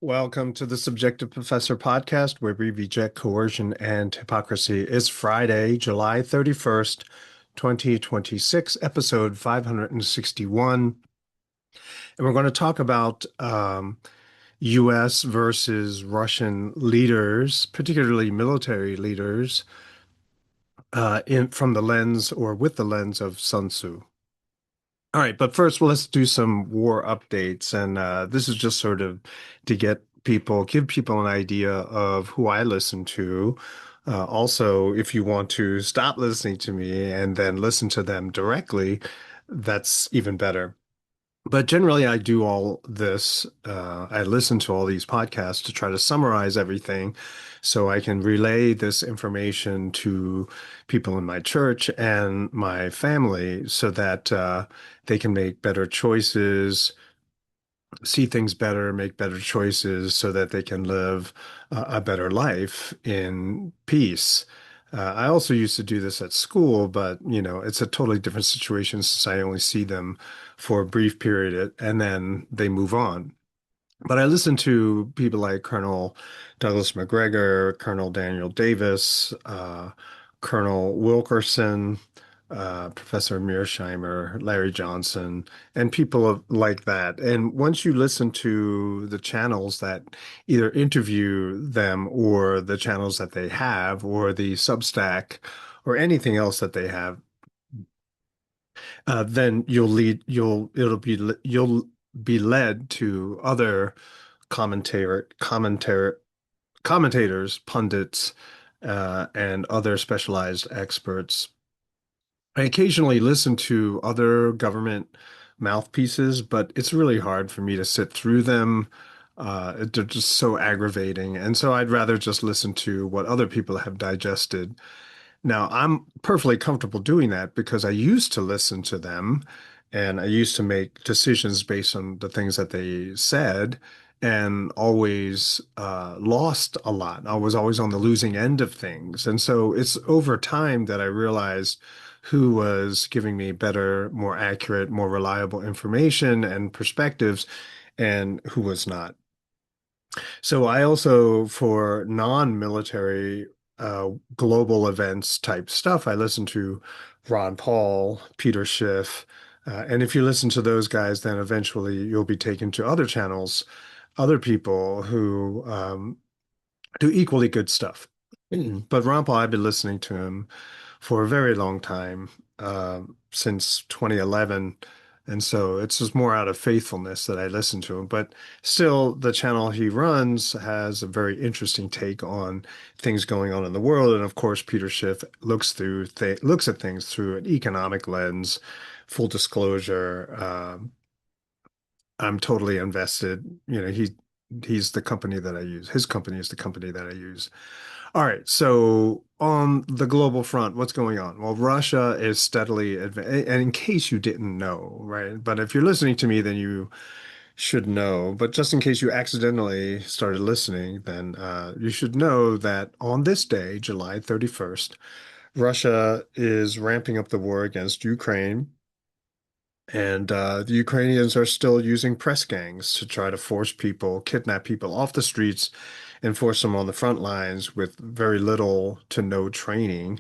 Welcome to the Subjective Professor podcast, where we reject coercion and hypocrisy. It's Friday, July 31st, 2026, episode 561. And we're going to talk about U.S. versus Russian leaders, particularly military leaders, from the lens or with the lens of Sun Tzu. All right, but first, well, let's do some war updates. And this is just sort of to give people an idea of who I listen to. Also, if you want to stop listening to me and then listen to them directly, that's even better. But generally, I do all this. I listen to all these podcasts to try to summarize everything so I can relay this information to people in my church and my family so that they can make better choices, see things better, make better choices so that they can live a better life in peace. I also used to do this at school, but it's a totally different situation since I only see them for a brief period and then they move on. But I listen to people like Colonel Douglas McGregor, Colonel Daniel Davis, Colonel Wilkerson, Professor Mearsheimer, Larry Johnson, and like that. And once you listen to the channels that either interview them or the channels that they have or the Substack or anything else that they have, then you'll be led to other commentators, pundits, and other specialized experts. I occasionally listen to other government mouthpieces, but it's really hard for me to sit through them. They're just so aggravating. And so I'd rather just listen to what other people have digested. Now, I'm perfectly comfortable doing that because I used to listen to them and I used to make decisions based on the things that they said and always lost a lot. I was always on the losing end of things. And so it's over time that I realized who was giving me better, more accurate, more reliable information and perspectives and who was not. So I also, for non-military global events type stuff, I listen to Ron Paul, Peter Schiff, and if you listen to those guys, then eventually you'll be taken to other channels, other people who do equally good stuff. But Ron Paul, I've been listening to him for a very long time, since 2011. And so it's just more out of faithfulness that I listen to him. But still, the channel he runs has a very interesting take on things going on in the world. And of course, Peter Schiff looks at things through an economic lens. Full disclosure, I'm totally invested. He's the company that I use. His company is the company that I use. All right. So on the global front, what's going on? Well, Russia is steadily advancing. And in case you didn't know, right? But if you're listening to me, then you should know. But just in case you accidentally started listening, then you should know that on this day, July 31st, Russia is ramping up the war against Ukraine. And the Ukrainians are still using press gangs to try to kidnap people off the streets and force them on the front lines with very little to no training.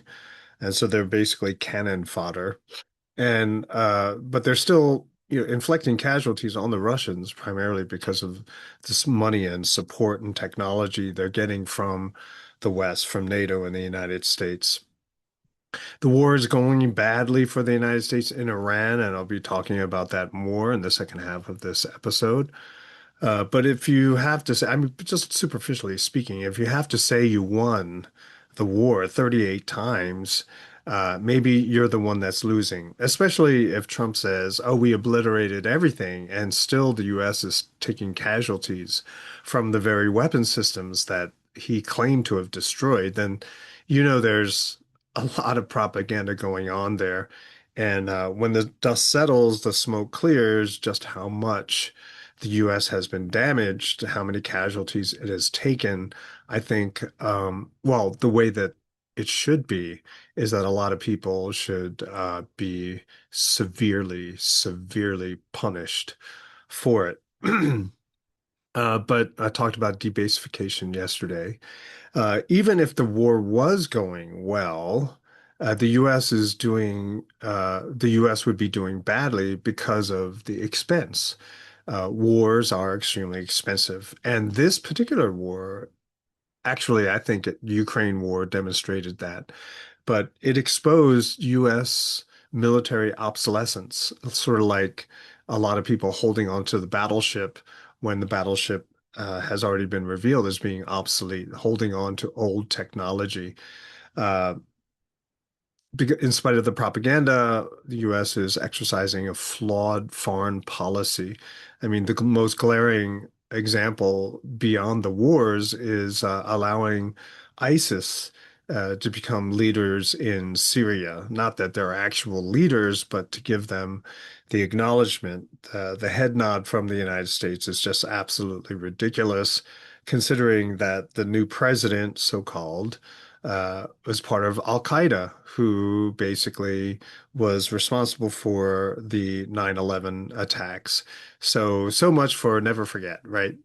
And so they're basically cannon fodder. And but they're still, inflicting casualties on the Russians primarily because of this money and support and technology they're getting from the West, from NATO and the United States. The war is going badly for the United States in Iran, and I'll be talking about that more in the second half of this episode. But if you have to say, I mean, just superficially speaking, if you have to say you won the war 38 times, maybe you're the one that's losing, especially if Trump says, oh, we obliterated everything, and still the US is taking casualties from the very weapon systems that he claimed to have destroyed, then there's a lot of propaganda going on there. And when the dust settles, the smoke clears, just how much the U.S. has been damaged, how many casualties it has taken. I think, well, the way that it should be is that a lot of people should be severely, severely punished for it. But I talked about debasification yesterday. Even if the war was going well, the U.S. would be doing badly because of the expense. Wars are extremely expensive. And this particular war, actually, I think Ukraine war demonstrated that, but it exposed U.S. military obsolescence, sort of like a lot of people holding on to the battleship when the battleship has already been revealed as being obsolete, holding on to old technology. Uh, in spite of the propaganda, the U.S. is exercising a flawed foreign policy. I mean, the most glaring example beyond the wars is allowing ISIS to become leaders in Syria. Not that they're actual leaders, but to give them the acknowledgement. The head nod from the United States is just absolutely ridiculous, considering that the new president, so-called, was part of Al Qaeda, who basically was responsible for the 9/11 attacks. So much for never forget, right?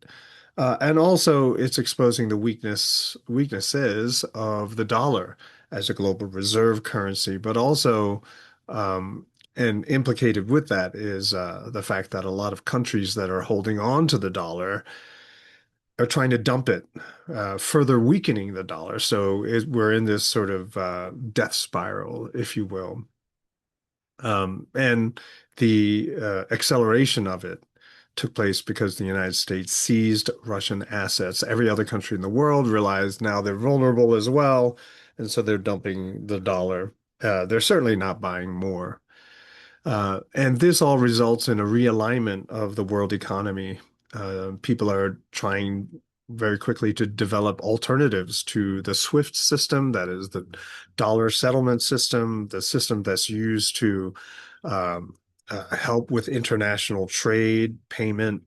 And also, it's exposing the weaknesses of the dollar as a global reserve currency, but also, and implicated with that is the fact that a lot of countries that are holding on to the dollar are trying to dump it, further weakening the dollar. So we're in this sort of death spiral, if you will. And the acceleration of it took place because the United States seized Russian assets. Every other country in the world realized now they're vulnerable as well, and so they're dumping the dollar. They're certainly not buying more. And this all results in a realignment of the world economy. People are trying very quickly to develop alternatives to the SWIFT system, that is the dollar settlement system, the system that's used to um, help with international trade, payment.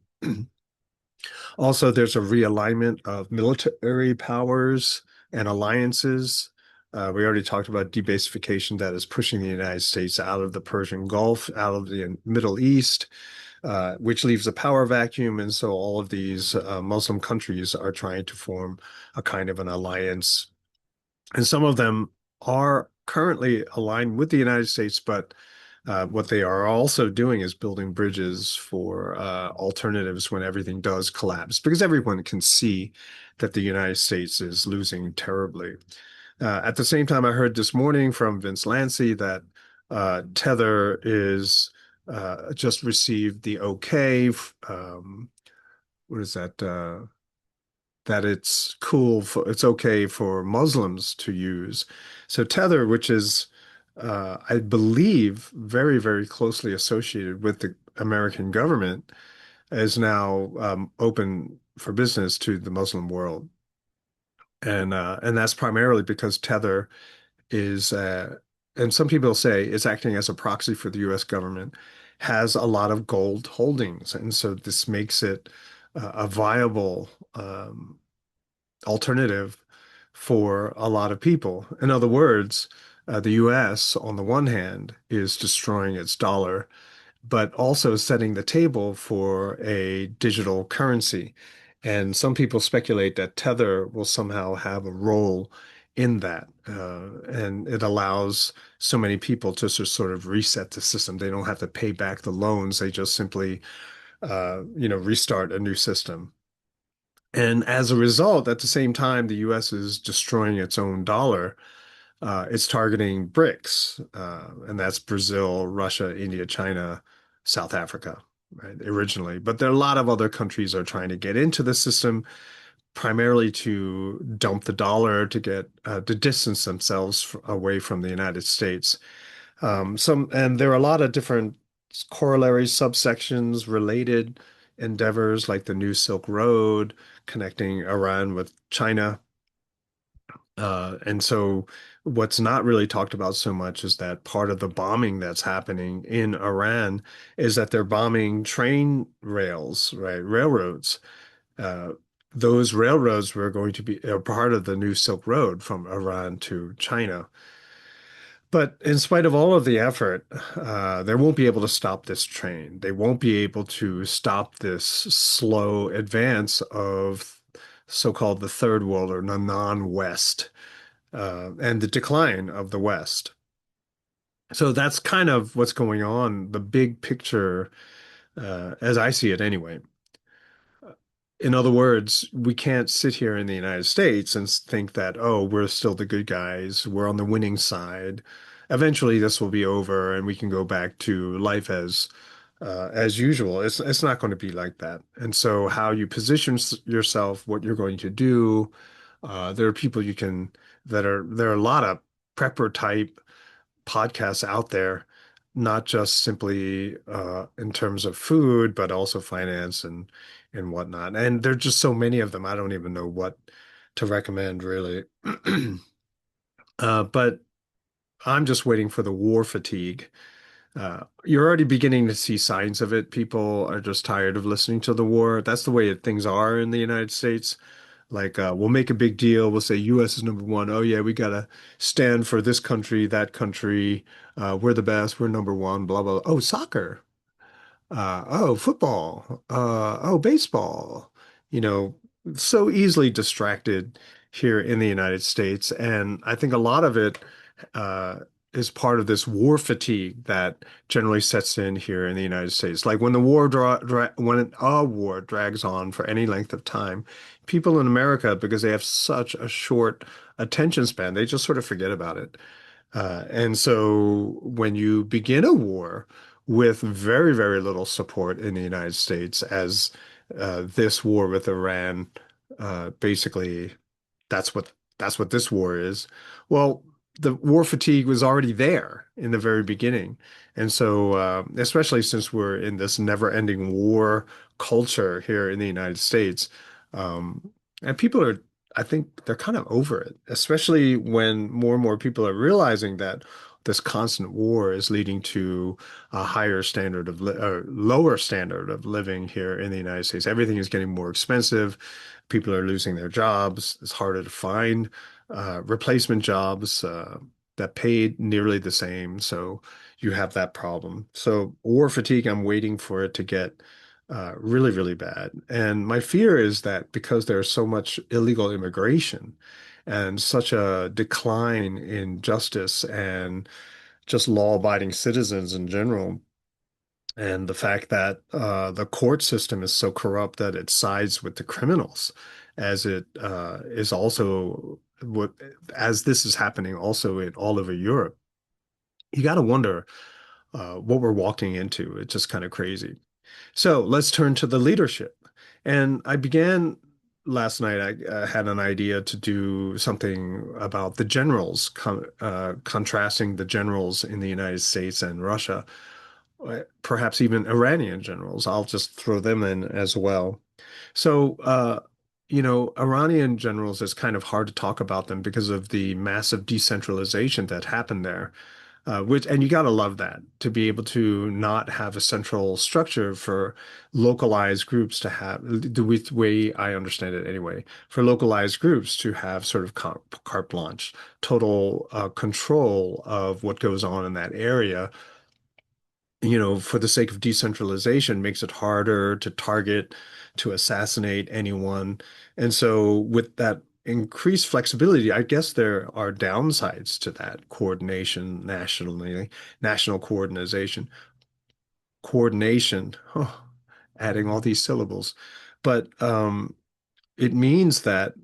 Also, there's a realignment of military powers and alliances. We already talked about debasification that is pushing the United States out of the Persian Gulf, out of the Middle East, which leaves a power vacuum. And so all of these Muslim countries are trying to form a kind of an alliance. And some of them are currently aligned with the United States, but what they are also doing is building bridges for alternatives when everything does collapse, because everyone can see that the United States is losing terribly. At the same time, I heard this morning from Vince Lancy that Tether is just received the okay. What is that? That it's cool for it's okay for Muslims to use. So Tether, which is I believe very, very closely associated with the American government, is now open for business to the Muslim world. And that's primarily because Tether is and some people say it's acting as a proxy for the US government, has a lot of gold holdings. And so this makes it a viable alternative for a lot of people. In other words, the US, on the one hand, is destroying its dollar, but also setting the table for a digital currency. And some people speculate that Tether will somehow have a role in that. And it allows so many people to sort of reset the system. They don't have to pay back the loans. They just simply, restart a new system. And as a result, at the same time, the US is destroying its own dollar. It's targeting BRICS, and that's Brazil, Russia, India, China, South Africa, right, originally. But there are a lot of other countries are trying to get into the system, primarily to dump the dollar to get to distance themselves away from the United States. And there are a lot of different corollary subsections, related endeavors like the New Silk Road connecting Iran with China. And so what's not really talked about so much is that part of the bombing that's happening in Iran is that they're bombing train rails, right? Railroads. Uh, those railroads were going to be a part of the New Silk Road from Iran to China. But in spite of all of the effort, they won't be able to stop this train. They won't be able to stop this slow advance of so-called the third world or the non-West, and the decline of the West. So that's kind of what's going on, the big picture, as I see it anyway. In other words, we can't sit here in the United States and think that, oh, we're still the good guys, we're on the winning side. Eventually, this will be over, and we can go back to life as usual. It's not going to be like that. And so, how you position yourself, what you're going to do, there are people you can there are a lot of prepper type podcasts out there, not just simply in terms of food, but also finance and whatnot. And there's just so many of them. I don't even know what to recommend really. But I'm just waiting for the war fatigue. You're already beginning to see signs of it. People are just tired of listening to the war. That's the way things are in the United States. Like, we'll make a big deal. We'll say US is number one. Oh, yeah, we gotta stand for this country, that country. We're the best. We're number one, blah, blah. Oh, soccer. Oh, football. Oh, baseball. You know, so easily distracted here in the United States. And I think a lot of it uh, is part of this war fatigue that generally sets in here in the United States. Like when the war when a war drags on for any length of time, people in America, because they have such a short attention span, they just sort of forget about it. And so when you begin a war with very, very little support in the United States, as this war with Iran basically that's what that's what this war is. Well, the war fatigue was already there in the very beginning. And so, especially since we're in this never-ending war culture here in the United States, and people are, I think they're kind of over it, especially when more and more people are realizing that this constant war is leading to a higher standard of li or lower standard of living here in the United States. Everything is getting more expensive. People are losing their jobs. It's harder to find replacement jobs that paid nearly the same. So you have that problem. So war fatigue, I'm waiting for it to get really, really bad. And my fear is that because there's so much illegal immigration and such a decline in justice and just law-abiding citizens in general, and the fact that the court system is so corrupt that it sides with the criminals, as it is also what as this is happening also in all over Europe. You got to wonder what we're walking into. It's just kind of crazy. So let's turn to the leadership. And I began last night, I had an idea to do something about the generals, contrasting the generals in the United States and Russia, perhaps even Iranian generals. I'll just throw them in as well. So, Iranian generals, it's kind of hard to talk about them because of the massive decentralization that happened there. And you gotta love that to be able to not have a central structure for localized groups to have the way I understand it anyway, for localized groups to have sort of carte blanche, total control of what goes on in that area, for the sake of decentralization, makes it harder to target, to assassinate anyone. And so, with that increased flexibility, I guess there are downsides to that coordination nationally, national coordination, oh, adding all these syllables. But it means that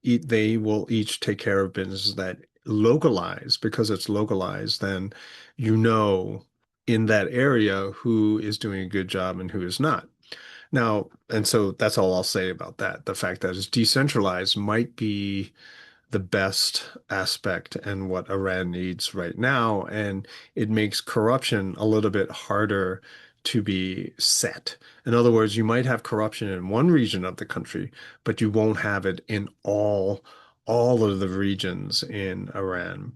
they will each take care of businesses that localize. Because it's localized, then you know in that area who is doing a good job and who is not. Now, and so that's all I'll say about that. The fact that it's decentralized might be the best aspect and what Iran needs right now. And it makes corruption a little bit harder to be set. In other words, you might have corruption in one region of the country, but you won't have it in all of the regions in Iran.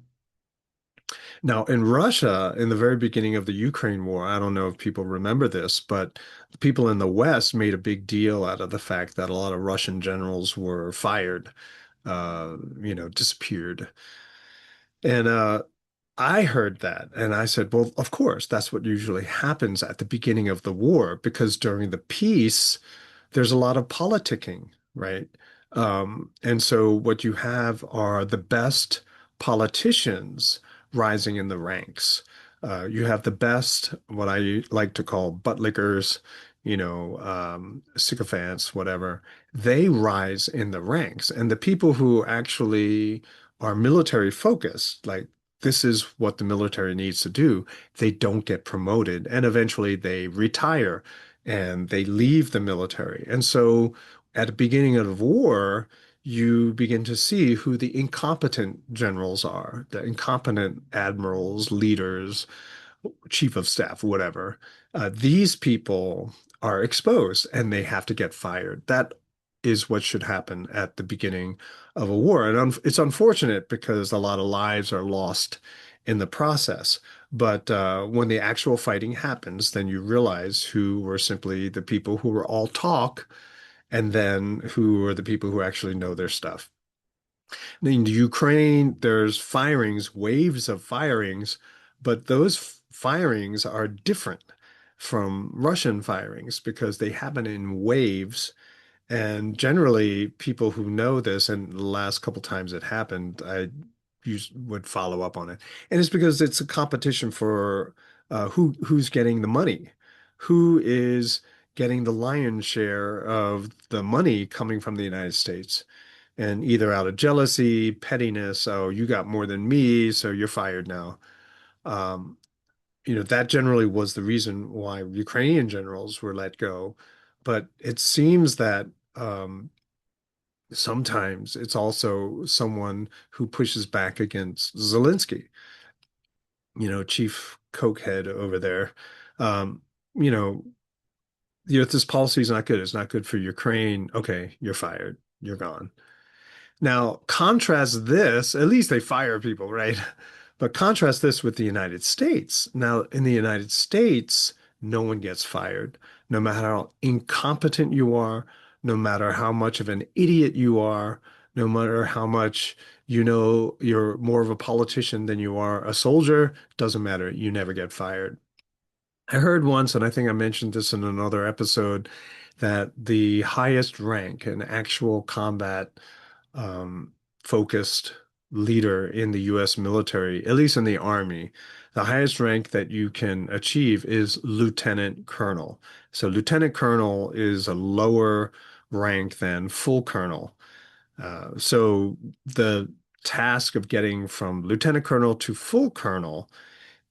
Now, in Russia, in the very beginning of the Ukraine war, I don't know if people remember this, but the people in the West made a big deal out of the fact that a lot of Russian generals were fired, disappeared. And I heard that and I said, well, of course, that's what usually happens at the beginning of the war because during the peace, there's a lot of politicking, right? And so what you have are the best politicians rising in the ranks. You have the best, what I like to call buttlickers, sycophants, whatever. They rise in the ranks. And the people who actually are military focused, like this is what the military needs to do, they don't get promoted. And eventually they retire and they leave the military. And so at the beginning of the war, you begin to see who the incompetent generals are, the incompetent admirals, leaders, chief of staff, whatever. These people are exposed and they have to get fired. That is what should happen at the beginning of a war. And it's unfortunate because a lot of lives are lost in the process. But when the actual fighting happens, then you realize who were simply the people who were all talk and then who are the people who actually know their stuff. In Ukraine, there's firings, waves of firings, but those firings are different from Russian firings because they happen in waves. And generally, people who know this, and the last couple times it happened, would follow up on it. And it's because it's a competition for who's getting the money, who is getting the lion's share of the money coming from the United States. And either out of jealousy, pettiness, oh, you got more than me, so you're fired now. Um, that generally was the reason why Ukrainian generals were let go. But it seems that sometimes it's also someone who pushes back against Zelensky, chief cokehead over there. Um, you know, this policy is not good. It's not good for Ukraine. Okay, you're fired. You're gone. Now, contrast this, at least they fire people, right? But contrast this with the United States. Now, in the United States, no one gets fired, no matter how incompetent you are, no matter how much of an idiot you are, no matter how much you're more of a politician than you are a soldier, doesn't matter. You never get fired. I heard once, and I think I mentioned this in another episode, that the highest rank in actual combat um, focused leader in the US military, at least in the Army. The highest rank that you can achieve is lieutenant colonel. So, lieutenant colonel is a lower rank than full colonel. So, the task of getting from lieutenant colonel to full colonel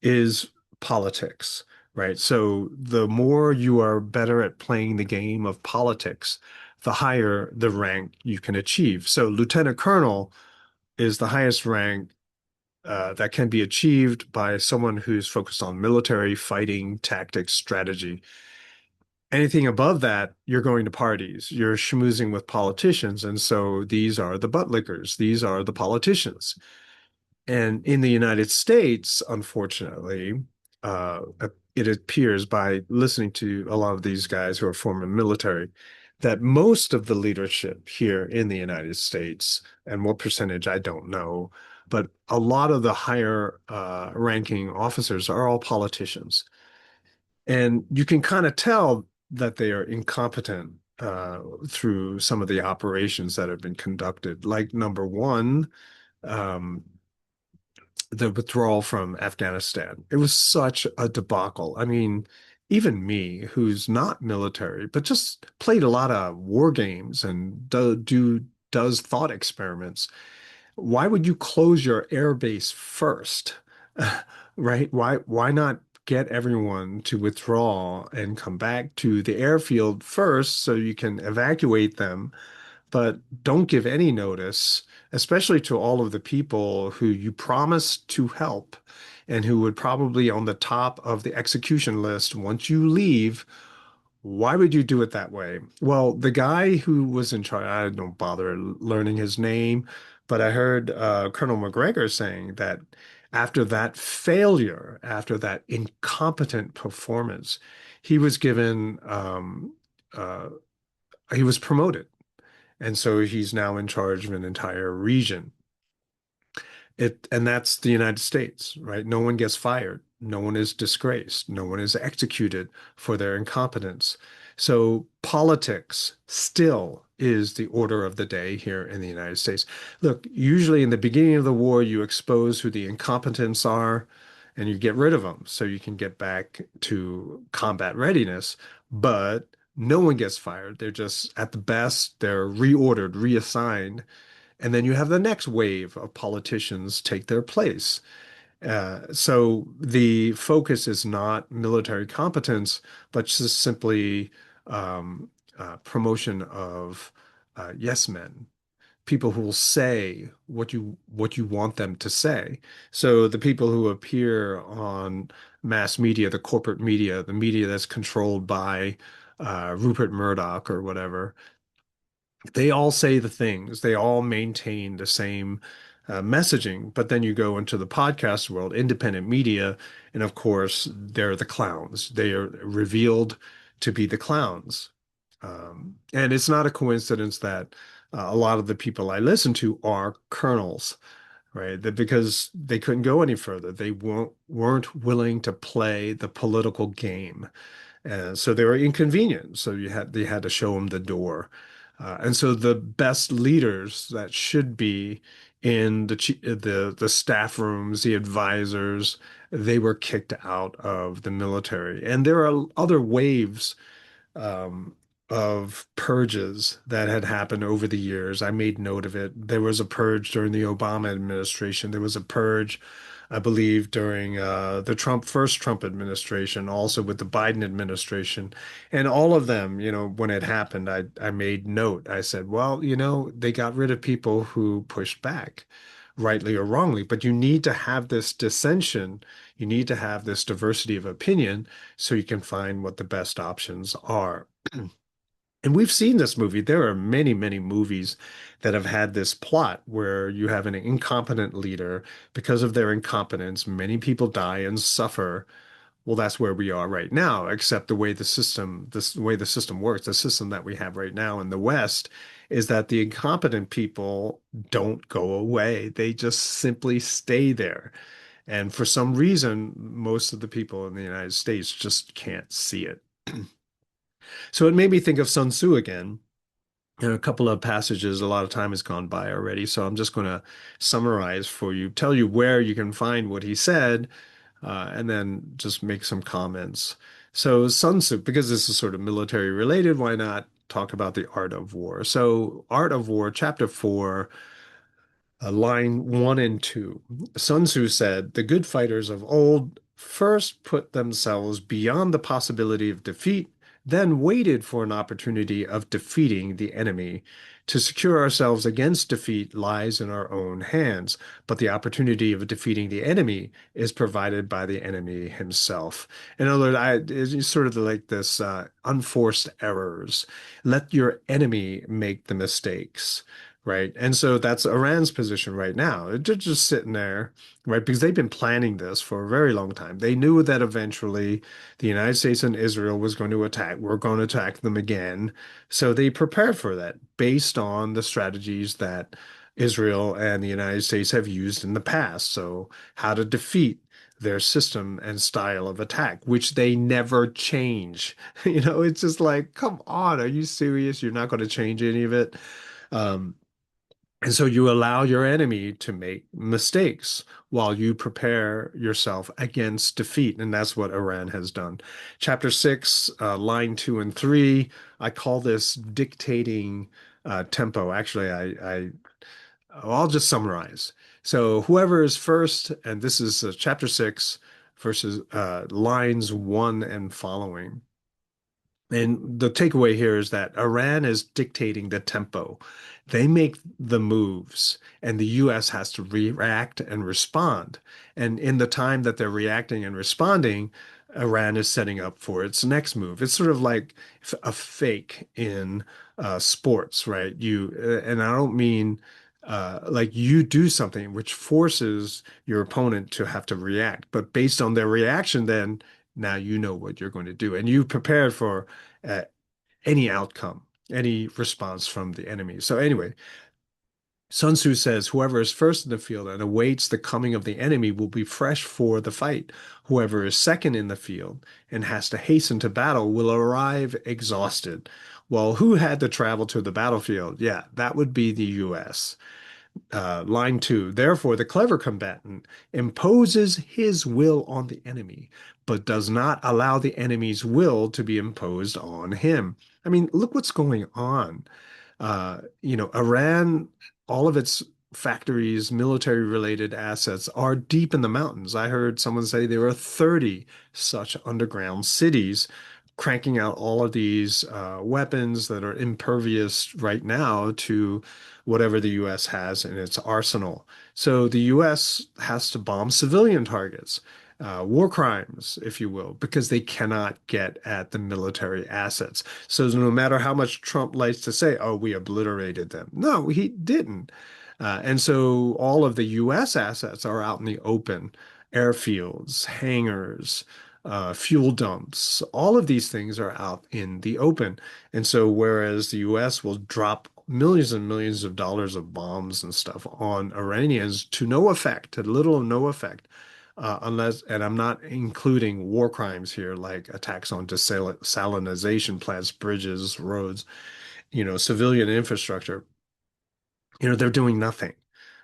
is politics, right? So the more you are better at playing the game of politics, the higher the rank you can achieve. So lieutenant colonel is the highest rank that can be achieved by someone who's focused on military fighting, tactics, strategy. Anything above that, you're going to parties, you're schmoozing with politicians. And so these are the butt lickers, these are the politicians. And in the United States, unfortunately, uh, it appears by listening to a lot of these guys who are former military that most of the leadership here in the United States, and what percentage I don't know, but a lot of the higher ranking officers are all politicians. And you can kind of tell that they are incompetent through some of the operations that have been conducted. Like number one, um, the withdrawal from Afghanistan. It was such a debacle. I mean, even me, who's not military, but just played a lot of war games and does thought experiments. Why would you close your air base first? Right? Why not get everyone to withdraw and come back to the airfield first so you can evacuate them, but don't give any notice, especially to all of the people who you promised to help and who would probably on the top of the execution list once you leave. Why would you do it that way? Well, the guy who was in charge, I don't bother learning his name, but I heard Colonel McGregor saying that after that failure, after that incompetent performance, he was given, uh, he was promoted. And so he's now in charge of an entire region. And that's the United States, right? No one gets fired. No one is disgraced. No one is executed for their incompetence. So politics still is the order of the day here in the United States. Look, usually in the beginning of the war, you expose who the incompetents are and you get rid of them so you can get back to combat readiness. But no one gets fired. They're just, at the best, they're reordered, reassigned, and then you have the next wave of politicians take their place. So the focus is not military competence, but just simply promotion of yes men, people who will say what you want them to say. So the people who appear on mass media, the corporate media, the media that's controlled by Rupert Murdoch or whatever, they all say the things, they all maintain the same messaging. But then you go into the podcast world, independent media, and of course, they're the clowns. They are revealed to be the clowns. And it's not a coincidence that a lot of the people I listen to are colonels, right? That because they couldn't go any further. They weren't willing to play the political game. And so they were inconvenient. So they had to show them the door. And so the best leaders that should be in the staff rooms, the advisors, they were kicked out of the military. And there are other waves um, of purges that had happened over the years. I made note of it. There was a purge during the Obama administration. There was a purge, I believe, during the first Trump administration, also with the Biden administration. And all of them, when it happened, I made note. I said, well, they got rid of people who pushed back, rightly or wrongly. But you need to have this dissension. You need to have this diversity of opinion so you can find what the best options are. And we've seen this movie. There are many, many movies that have had this plot where you have an incompetent leader. Because of their incompetence, many people die and suffer. Well, that's where we are right now, except the way the system works, the system that we have right now in the West is that the incompetent people don't go away. They just simply stay there. And for some reason, most of the people in the United States just can't see it. So it made me think of Sun Tzu again. In a couple of passages, a lot of time has gone by already, so I'm just going to summarize for you, tell you where you can find what he said, and then just make some comments. So Sun Tzu, because this is sort of military related, why not talk about the art of war? So Art of War, chapter 4, line 1 and 2. Sun Tzu said, "The good fighters of old first put themselves beyond the possibility of defeat, then waited for an opportunity of defeating the enemy. To secure ourselves against defeat lies in our own hands, but the opportunity of defeating the enemy is provided by the enemy himself." In other words, it's sort of like this unforced errors. Let your enemy make the mistakes. Right. And so that's Iran's position right now. They're just sitting there, right? Because they've been planning this for a very long time. They knew that eventually the United States and Israel was going to attack. We're going to attack them again. So they prepared for that based on the strategies that Israel and the United States have used in the past. So how to defeat their system and style of attack, which they never change. It's just like, come on, are you serious? You're not going to change any of it. Um, and so you allow your enemy to make mistakes while you prepare yourself against defeat. And that's what Iran has done. Chapter 6, line 2 and 3, I call this dictating tempo. Actually, I'll just summarize. So whoever is first, and this is chapter 6, verses lines 1 and following. And the takeaway here is that Iran is dictating the tempo. They make the moves, and the US has to react and respond. And in the time that they're reacting and responding, Iran is setting up for its next move. It's sort of like a fake in sports, right? And I don't mean like you do something which forces your opponent to have to react, but based on their reaction, then now you know what you're going to do, and you prepared for uh, any outcome, any response from the enemy. So anyway, Sun Tzu says, whoever is first in the field and awaits the coming of the enemy will be fresh for the fight. Whoever is second in the field and has to hasten to battle will arrive exhausted. Well, who had to travel to the battlefield? Yeah, that would be the US. Line two, therefore, the clever combatant imposes his will on the enemy, but does not allow the enemy's will to be imposed on him. I mean, look what's going on. Iran, all of its factories, military related assets are deep in the mountains. I heard someone say there are 30 such underground cities cranking out all of these weapons that are impervious right now to whatever the US has in its arsenal. So the US has to bomb civilian targets. War crimes, if you will, because they cannot get at the military assets. So no matter how much Trump likes to say, oh, we obliterated them. No, he didn't. And so all of the US assets are out in the open, airfields, hangars, fuel dumps, all of these things are out in the open. And so whereas the US will drop millions and millions of dollars of bombs and stuff on Iranians to no effect, to little or no effect, unless, and I'm not including war crimes here, like attacks on desalinization plants, bridges, roads, civilian infrastructure, they're doing nothing.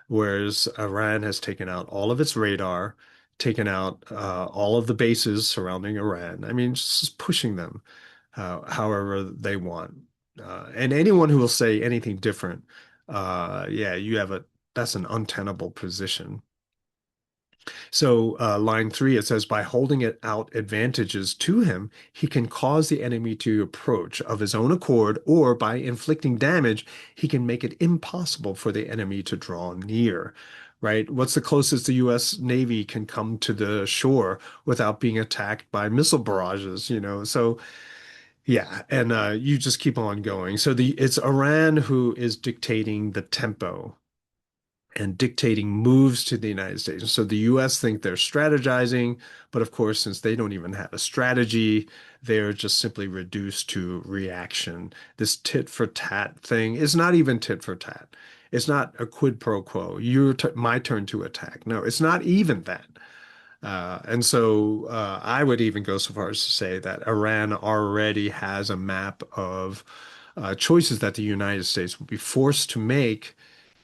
Whereas Iran has taken out all of its radar, taken out all of the bases surrounding Iran. I mean, just pushing them however they want. And anyone who will say anything different, yeah, that's an untenable position. So, line three, it says, by holding it out advantages to him, he can cause the enemy to approach of his own accord, or by inflicting damage, he can make it impossible for the enemy to draw near. Right? What's the closest the U.S. Navy can come to the shore without being attacked by missile barrages, So, yeah, and you just keep on going. So it's Iran who is dictating the tempo and dictating moves to the United States. So the US think they're strategizing, but of course, since they don't even have a strategy, they're just simply reduced to reaction. This tit for tat thing is not even tit for tat. It's not a quid pro quo. My turn to attack. No, it's not even that. And so I would even go so far as to say that Iran already has a map of choices that the United States will be forced to make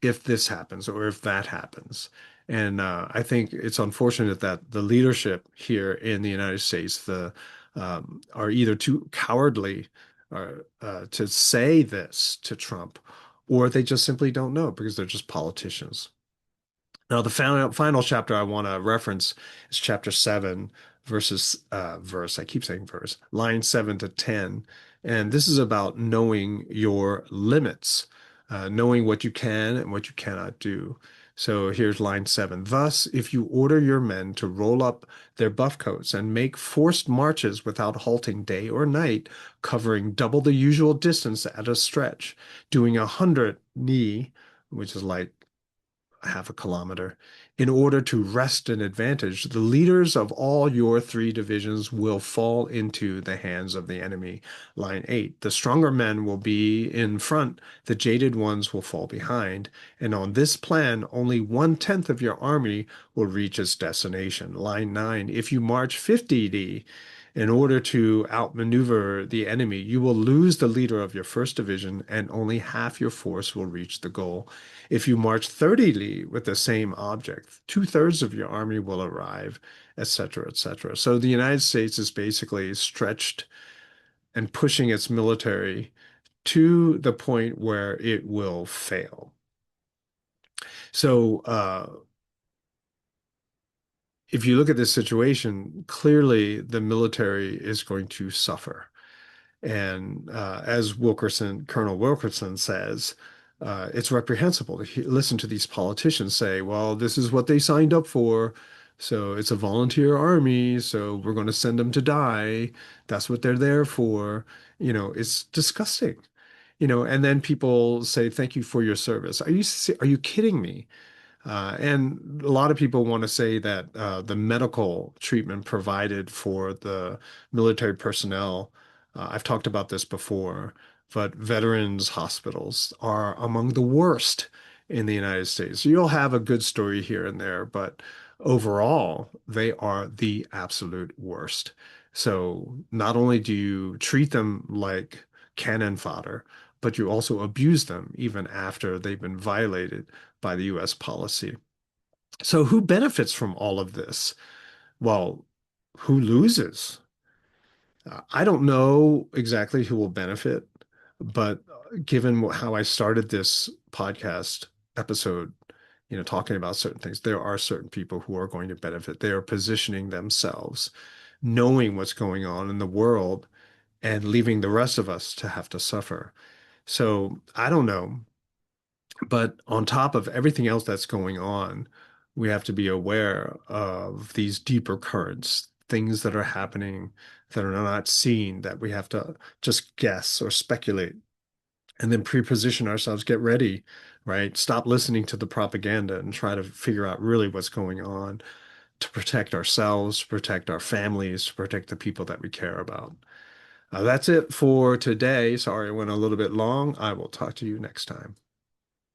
if this happens or if that happens. And I think it's unfortunate that the leadership here in the United States are either too cowardly to say this to Trump, or they just simply don't know because they're just politicians. Now, the final chapter I want to reference is chapter 7, verse. I keep saying verse, line 7 to 10. And this is about knowing your limits, knowing what you can and what you cannot do. So here's line 7. Thus, if you order your men to roll up their buff coats and make forced marches without halting day or night, covering double the usual distance at a stretch, doing 100 ni, which is like half a kilometer, in order to wrest an advantage, the leaders of all your three divisions will fall into the hands of the enemy. Line 8, the stronger men will be in front, the jaded ones will fall behind, and on this plan, only 1/10 of your army will reach its destination. Line 9, if you march 50 in order to outmaneuver the enemy, you will lose the leader of your first division, and only half your force will reach the goal. If you march 30 li with the same object, 2/3 of your army will arrive, etc., etc. So the United States is basically stretched and pushing its military to the point where it will fail. So if you look at this situation, clearly the military is going to suffer. And as Colonel Wilkerson says, it's reprehensible to listen to these politicians say, well, this is what they signed up for. So it's a volunteer army. So we're going to send them to die. That's what they're there for. It's disgusting. And then people say, thank you for your service. Are you kidding me? And a lot of people want to say that the medical treatment provided for the military personnel, I've talked about this before, but veterans hospitals are among the worst in the United States. So you'll have a good story here and there, but overall, they are the absolute worst. So not only do you treat them like cannon fodder, but you also abuse them even after they've been violated by the US policy. So who benefits from all of this? Well, who loses? I don't know exactly who will benefit, but given how I started this podcast episode, talking about certain things, there are certain people who are going to benefit. They are positioning themselves, knowing what's going on in the world, and leaving the rest of us to have to suffer. So I don't know. But on top of everything else that's going on, we have to be aware of these deeper currents, things that are happening that are not seen, that we have to just guess or speculate and then pre-position ourselves, get ready, right? Stop listening to the propaganda and try to figure out really what's going on to protect ourselves, to protect our families, to protect the people that we care about. That's it for today. Sorry, I went a little bit long. I will talk to you next time.